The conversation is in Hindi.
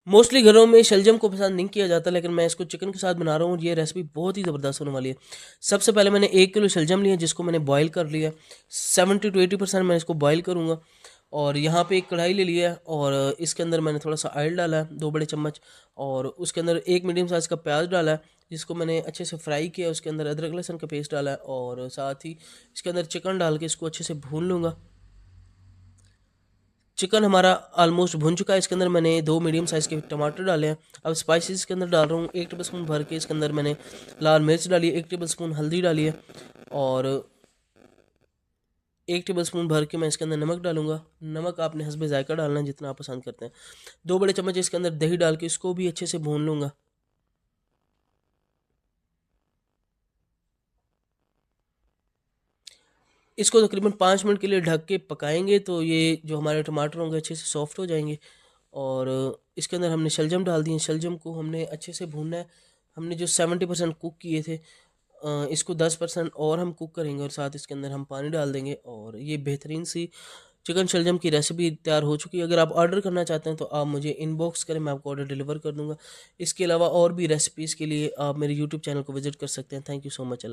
मोस्टली घरों में शलजम को पसंद नहीं किया जाता, लेकिन मैं इसको चिकन के साथ बना रहा हूँ। ये रेसिपी बहुत ही ज़बरदस्त होने वाली है। सबसे पहले मैंने 1 किलो शलजम लिया, जिसको मैंने बॉयल कर लिया। 70 टू 80% मैं इसको बॉयल करूँगा। और यहाँ पे एक कढ़ाई ले लिया है, और इसके अंदर मैंने थोड़ा सा ऑयल डाला है, 2 बड़े चम्मच। और उसके अंदर एक मीडियम साइज़ का प्याज डाला है, जिसको मैंने अच्छे से फ्राई किया। उसके अंदर अदरक लहसुन का पेस्ट डाला है, और साथ ही इसके अंदर चिकन डाल के इसको अच्छे से भून लूँगा। चिकन हमारा ऑलमोस्ट भुन चुका है। इसके अंदर मैंने 2 मीडियम साइज़ के टमाटर डाले हैं। अब स्पाइसेस के अंदर डाल रहा हूँ 1 टेबलस्पून भर के। इसके अंदर मैंने लाल मिर्च डाली है, 1 टेबलस्पून हल्दी डाली है, और 1 टेबलस्पून भर के मैं इसके अंदर नमक डालूंगा। नमक आपने हस्बे जायका डालना है, जितना आप पसंद करते हैं। 2 बड़े चम्मच इसके अंदर दही डाल के इसको भी अच्छे से भून लूँगा। इसको तकरीबन 5 मिनट के लिए ढक के पकाएंगे, तो ये जो हमारे टमाटर होंगे अच्छे से सॉफ्ट हो जाएंगे। और इसके अंदर हमने शलजम डाल दिए। शलजम को हमने अच्छे से भूनना है। हमने जो 70% कुक किए थे, इसको 10% और हम कुक करेंगे, और साथ इसके अंदर हम पानी डाल देंगे। और ये बेहतरीन सी चिकन शलजम की रेसिपी तैयार हो चुकी है। अगर आप ऑर्डर करना चाहते हैं तो आप मुझे इनबॉक्स करें, मैं आपको ऑर्डर डिलीवर कर दूंगा। इसके अलावा और भी रेसिपीज़ के लिए आप मेरे यूट्यूब चैनल को विजिट कर सकते हैं। Thank you so much.